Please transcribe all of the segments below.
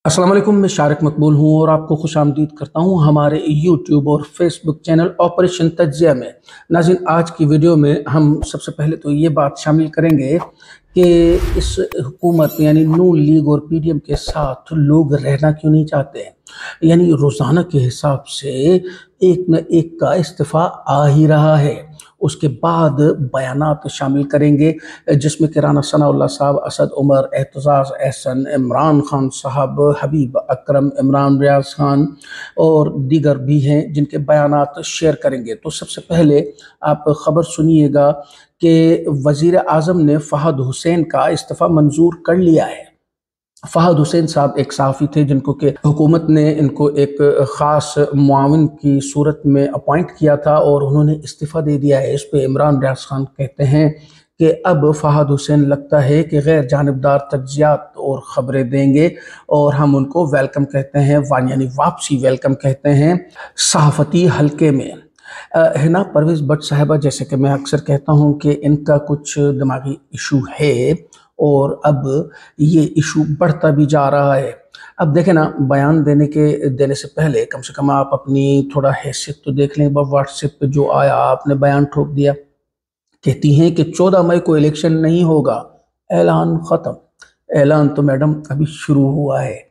अस्सलाम वालेकुम, मैं शारिक मकबूल हूँ और आपको खुश आमदीद करता हूँ हमारे यूट्यूब और फेसबुक चैनल ऑपरेशन तज्ज़िया में। नाज़रीन, आज की वीडियो में हम सबसे पहले तो ये बात शामिल करेंगे कि इस हुकूमत यानी नून लीग और पीडीएम के साथ लोग रहना क्यों नहीं चाहते हैं। यानी रोज़ाना के हिसाब से एक न एक का इस्तीफ़ा आ ही रहा है। उसके बाद बयानात शामिल करेंगे जिसमें कि राना सनाउल्लाह साहब, असद उमर, एतजाज़ एहसन, इमरान खान साहब, हबीब अकरम, इमरान रियाज खान और दीगर भी हैं जिनके बयानात शेयर करेंगे। तो सबसे पहले आप ख़बर सुनिएगा कि वज़ीर आज़म ने फ़हद हुसैन का इस्तीफ़ा मंजूर कर लिया है। फ़हद हुसैन साहब एक सहाफ़ी थे जिनको कि हुकूमत ने इनको एक ख़ास मुआविन की सूरत में अपॉइंट किया था और उन्होंने इस्तीफ़ा दे दिया है। इस पे इमरान रियाज खान कहते हैं कि अब फ़हद हुसैन लगता है कि गैर जानिबदार तज्ज़ियात और ख़बरें देंगे और हम उनको वेलकम कहते हैं, यानी वापसी वेलकम कहते हैं सहाफ़ती हल्के में। हिना परवेज़ भट्ट साहिबा, जैसे कि मैं अक्सर कहता हूँ कि इनका कुछ दिमागी इशू है और अब ये इशू बढ़ता भी जा रहा है। अब देखें ना, बयान देने से पहले कम से कम आप अपनी थोड़ा हैसियत तो देख लें। व्हाट्सएप पे जो आया आपने बयान ठोक दिया। कहती हैं कि 14 मई को इलेक्शन नहीं होगा, ऐलान ख़त्म। ऐलान तो मैडम अभी शुरू हुआ है।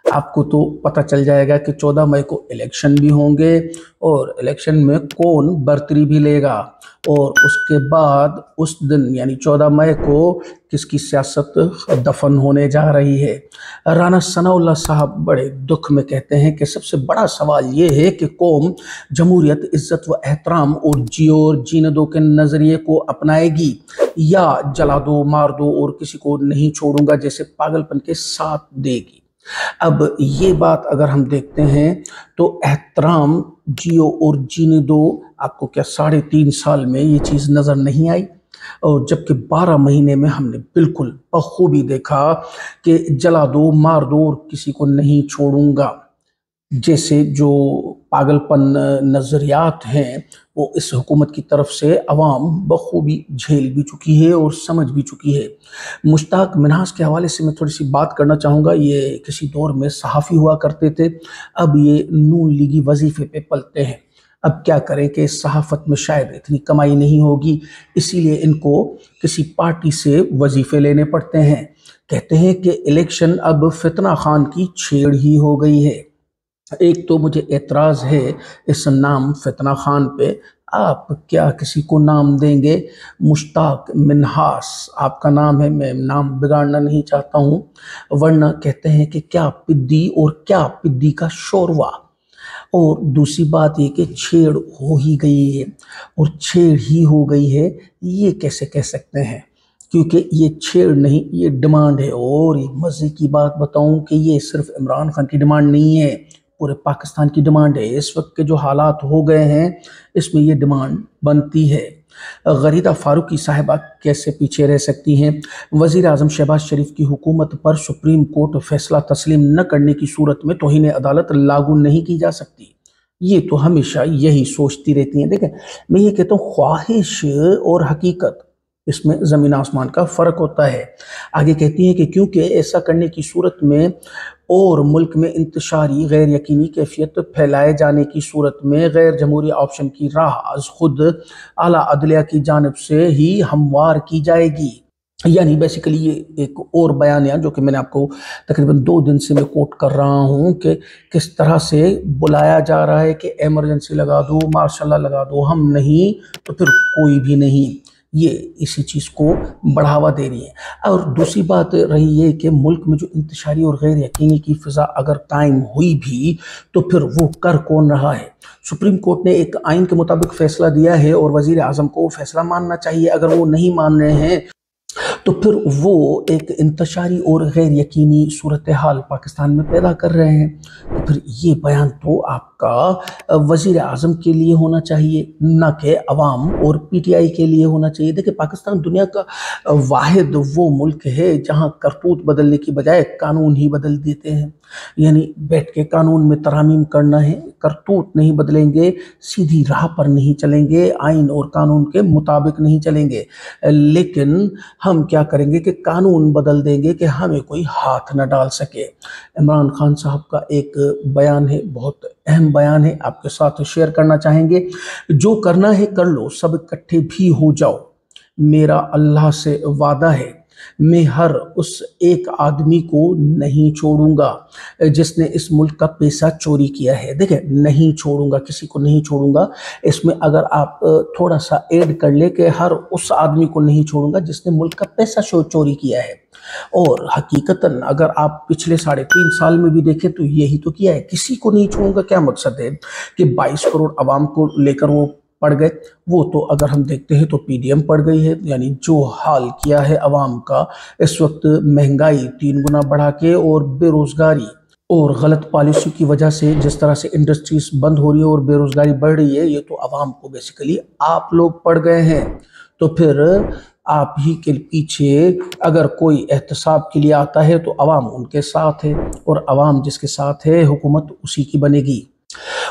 आपको तो पता चल जाएगा कि 14 मई को इलेक्शन भी होंगे और इलेक्शन में कौन बर्तरी भी लेगा और उसके बाद उस दिन यानी 14 मई को किसकी सियासत दफन होने जा रही है। राना सनाउल्लाह साहब बड़े दुख में कहते हैं कि सबसे बड़ा सवाल ये है कि कौम जमहूरियत, इज़्ज़त व एहतराम और जियो और जीने दो के नज़रिए को अपनाएगी या जला दो, मार दो और किसी को नहीं छोड़ूंगा जैसे पागलपन के साथ देगी। अब ये बात अगर हम देखते हैं तो एहतराम, जियो और जीने दो, आपको क्या 3.5 साल में ये चीज़ नज़र नहीं आई? और जबकि 12 महीने में हमने बिल्कुल बखूबी देखा कि जला दो, मार दो और किसी को नहीं छोड़ूंगा जैसे जो पागलपन नज़रियात हैं वो इस हुकूमत की तरफ से अवाम बखूबी झेल भी चुकी है और समझ भी चुकी है। मुश्ताक मिन्हाज के हवाले से मैं थोड़ी सी बात करना चाहूँगा। ये किसी दौर में सहाफ़ी हुआ करते थे, अब ये नून लीगी वजीफ़े पे पलते हैं। अब क्या करें कि इस सहाफ़त में शायद इतनी कमाई नहीं होगी, इसीलिए इनको किसी पार्टी से वजीफ़े लेने पड़ते हैं। कहते हैं कि इलेक्शन अब फितना खान की छेड़ ही हो गई है। एक तो मुझे एतराज़ है इस नाम फितना खान पे। आप क्या किसी को नाम देंगे? मुश्ताक मिन्हास आपका नाम है, मैं नाम बिगाड़ना नहीं चाहता हूँ, वरना कहते हैं कि क्या पिद्दी और क्या पिद्दी का शोरवा। और दूसरी बात ये कि छेड़ हो ही गई है और छेड़ ही हो गई है, ये कैसे कह सकते हैं? क्योंकि ये छेड़ नहीं, ये डिमांड है। और एक मज़े की बात बताऊं कि ये सिर्फ इमरान खान की डिमांड नहीं है, पूरे पाकिस्तान की डिमांड है। इस वक्त के जो हालात हो गए हैं इसमें ये डिमांड बनती है। गरीदा फारूकी साहिबा कैसे पीछे रह सकती हैं? वज़ीर आज़म शहबाज शरीफ की हुकूमत पर सुप्रीम कोर्ट फैसला तस्लीम न करने की सूरत में तौहीन अदालत लागू नहीं की जा सकती। ये तो हमेशा यही सोचती रहती हैं। देखें, मैं ये कहता हूँ ख्वाहिश और हकीकत, इसमें ज़मीन आसमान का फ़र्क होता है। आगे कहती हैं कि क्योंकि ऐसा करने की सूरत में और मुल्क में इंतशारी गैर यकीनी कैफियत फैलाए जाने की सूरत में गैर जमहूरी ऑप्शन की राह आज खुद आला अदलिया की जानिब से ही हमवार की जाएगी। यानी बेसिकली ये एक और बयान है जो कि मैंने आपको तकरीबन 2 दिन से मैं कोट कर रहा हूँ कि किस तरह से बुलाया जा रहा है कि इमरजेंसी लगा दो, मार्शल लॉ लगा दो, हम नहीं तो फिर कोई भी नहीं। ये इसी चीज़ को बढ़ावा दे रही है। और दूसरी बात रही है कि मुल्क में जो इंतशारी और गैर यकीनी की फ़िज़ा अगर कायम हुई भी तो फिर वो कर कौन रहा है? सुप्रीम कोर्ट ने एक आइन के मुताबिक फ़ैसला दिया है और वज़ीर आज़म को वो फ़ैसला मानना चाहिए। अगर वो नहीं मान रहे हैं तो फिर वो एक इंतशारी और गैर यकीनी सूरत हाल पाकिस्तान में पैदा कर रहे हैं। तो फिर ये बयान तो आप का वजीर आजम के लिए होना चाहिए, न कि अवाम और पीटीआई के लिए होना चाहिए। देखिए, पाकिस्तान दुनिया का वाहिद वो मुल्क है जहां करतूत बदलने की बजाय कानून ही बदल देते हैं। यानी बैठ के कानून में तरमीम करना है, करतूत नहीं बदलेंगे, सीधी राह पर नहीं चलेंगे, आइन और कानून के मुताबिक नहीं चलेंगे। लेकिन हम क्या करेंगे कि कानून बदल देंगे कि हमें कोई हाथ न डाल सके। इमरान खान साहब का एक बयान है, बहुत अहम बयान है, आपके साथ शेयर करना चाहेंगे। जो करना है कर लो, सब इकट्ठे भी हो जाओ, मेरा अल्लाह से वादा है, मैं हर उस एक आदमी को नहीं छोड़ूंगा जिसने इस मुल्क का पैसा चोरी किया है। देखिए, नहीं छोड़ूंगा, किसी को नहीं छोड़ूंगा, इसमें अगर आप थोड़ा सा ऐड कर ले कि हर उस आदमी को नहीं छोड़ूंगा जिसने मुल्क का पैसा चोरी किया है। और हकीकतन अगर आप पिछले 3.5 साल में भी देखें तो यही तो किया है। किसी को नहीं छोड़ूंगा क्या मतलब है कि 22 करोड़ आवाम को लेकर वो पड़ गए। वो तो अगर हम देखते हैं तो पीडीएम पड़ गई है। यानी जो हाल किया है अवाम का इस वक्त, महंगाई 3 गुना बढ़ा के और बेरोजगारी और गलत पॉलिसी की वजह से जिस तरह से इंडस्ट्रीज बंद हो रही है और बेरोजगारी बढ़ रही है, ये तो अवाम को बेसिकली आप लोग पड़ गए हैं। तो फिर आप ही के पीछे अगर कोई एहतसाब के लिए आता है तो अवाम उनके साथ है, और अवाम जिसके साथ है हुकूमत उसी की बनेगी।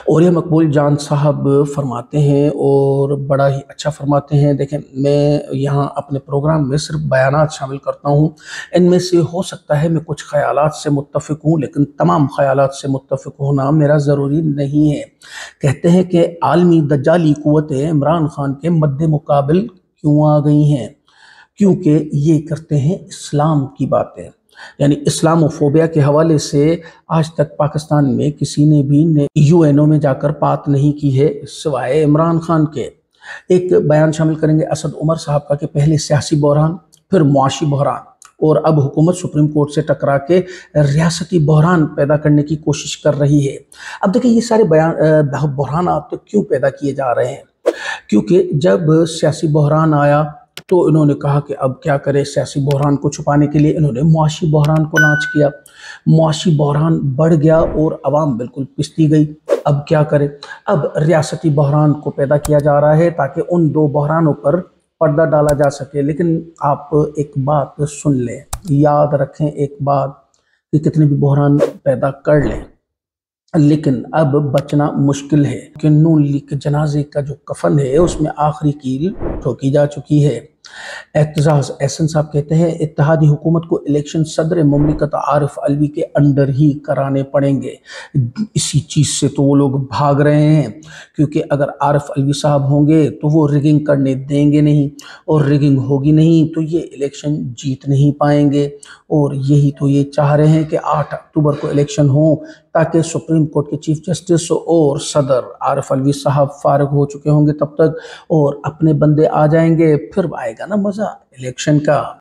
और ये मकबूल जान साहब फरमाते हैं और बड़ा ही अच्छा फरमाते हैं। देखें, मैं यहाँ अपने प्रोग्राम में सिर्फ बयानात शामिल करता हूँ, इनमें से हो सकता है मैं कुछ ख्यालात से मुत्तफ़िक हूँ, लेकिन तमाम ख्यालात से मुत्तफ़िक होना मेरा ज़रूरी नहीं है। कहते हैं कि आलमी दज्जाली क़ुव्वतें इमरान खान के मद्दे मुकाबिल क्यों आ गई हैं? क्योंकि ये करते हैं इस्लाम की बातें। यानी इस्लामोफोबिया के हवाले से आज तक पाकिस्तान में किसी ने भी यूएनओ में जाकर बात नहीं की है सिवाय इमरान खान के। एक बयान शामिल करेंगे असद उमर साहब का कि पहले सियासी बहरान, फिर मुआशी बहरान, और अब हुकूमत सुप्रीम कोर्ट से टकरा के रियासती बहरान पैदा करने की कोशिश कर रही है। अब देखिए, ये सारे बहरान तो क्यों पैदा किए जा रहे हैं? क्योंकि जब सियासी बहरान आया तो इन्होंने कहा कि अब क्या करें, सियासी बहरान को छुपाने के लिए इन्होंने मुआशी बहरान को लॉन्च किया। मुआशी बहरान बढ़ गया और अवाम बिल्कुल पिसती गई। अब क्या करें? अब रियासती बहरान को पैदा किया जा रहा है ताकि उन दो बहरानों पर पर्दा डाला जा सके। लेकिन आप एक बात सुन लें, याद रखें एक बात, कि कितने भी बहरान पैदा कर लें, लेकिन अब बचना मुश्किल है कि नून लीग के जनाजे का जो कफन है उसमें आखिरी कील ठोकी जा चुकी है। एतजाज एहसन साहब कहते हैं इत्तेहादी हुकूमत को इलेक्शन सदर मुमलिकत आरिफ अलवी के अंडर ही कराने पड़ेंगे। इसी चीज़ से तो वो लोग भाग रहे हैं, क्योंकि अगर आरिफ अलवी साहब होंगे तो वो रिगिंग करने देंगे नहीं, और रिगिंग होगी नहीं तो ये इलेक्शन जीत नहीं पाएंगे। और यही तो ये चाह रहे हैं कि 8 अक्टूबर को इलेक्शन हो, ताकि सुप्रीम कोर्ट के चीफ जस्टिस और सदर आरिफ अलवी साहब फारिग हो चुके होंगे तब तक, और अपने बंदे आ जाएंगे, फिर आएगा ना मज़ा इलेक्शन का।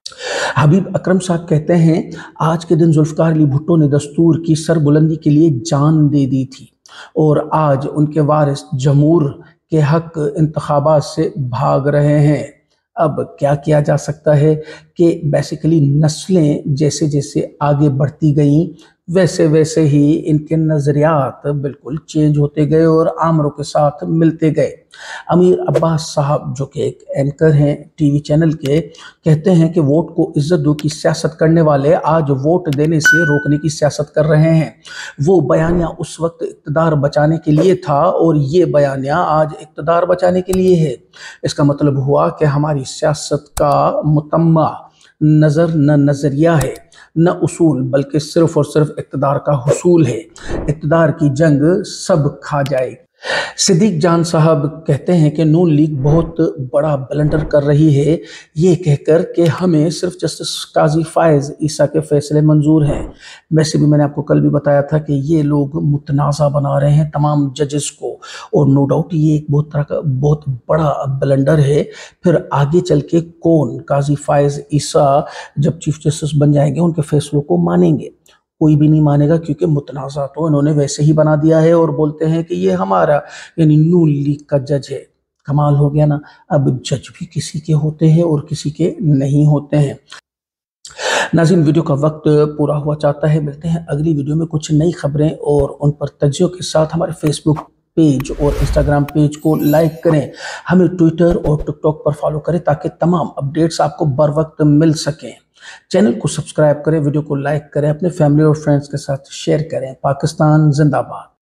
हबीब अकरम साहब कहते हैं आज के दिन जुल्फ़िकार अली भुट्टो ने दस्तूर की सरबुलंदी के लिए जान दे दी थी, और आज उनके वारिस जमहूर के हक इंतखाबात से भाग रहे हैं। अब क्या किया जा सकता है कि बेसिकली नस्लें जैसे जैसे आगे बढ़ती गईं वैसे वैसे ही इनके नज़रियात बिल्कुल चेंज होते गए और आमरों के साथ मिलते गए। अमीर अब्बास साहब जो कि एक एंकर हैं टीवी चैनल के, कहते हैं कि वोट को इज्जत दो की सियासत करने वाले आज वोट देने से रोकने की सियासत कर रहे हैं। वो बयानिया उस वक्त इक़्तिदार बचाने के लिए था और ये बयानिया आज इक़्तिदार बचाने के लिए है। इसका मतलब हुआ कि हमारी सियासत का मुतम्मा नज़र न नज़रिया है न उसूल, बल्कि सिर्फ और सिर्फ इक़्तिदार का हुसूल है। इक़्तिदार की जंग सब खा जाएगी। सिद्दीक जान साहब कहते हैं कि नून लीग बहुत बड़ा ब्लंडर कर रही है ये कहकर कि हमें सिर्फ जस्टिस काजी फायज़ ईसा के फैसले मंजूर हैं। वैसे भी मैंने आपको कल भी बताया था कि ये लोग मुतनाज़ा बना रहे हैं तमाम जजेस को, और नो डाउट ये एक बहुत बड़ा ब्लंडर है। फिर आगे चल के कौन काजी फायज़ ईसा जब चीफ जस्टिस बन जाएंगे उनके फैसलों को मानेंगे? कोई भी नहीं मानेगा, क्योंकि मुतनाज़ा तो इन्होंने वैसे ही बना दिया है और बोलते हैं कि ये हमारा यानी नून लीग का जज है। कमाल हो गया ना। अब जज भी किसी के होते हैं और किसी के नहीं होते हैं। नाज़रीन, वीडियो का वक्त पूरा हुआ चाहता है। मिलते हैं अगली वीडियो में कुछ नई खबरें और उन पर तज्जियों के साथ। हमारे फेसबुक पेज और इंस्टाग्राम पेज को लाइक करें, हमें ट्विटर और टिकटॉक पर फॉलो करें ताकि तमाम अपडेट्स आपको बर वक्त मिल सकें। चैनल को सब्सक्राइब करें, वीडियो को लाइक करें, अपने फैमिली और फ्रेंड्स के साथ शेयर करें। पाकिस्तान जिंदाबाद।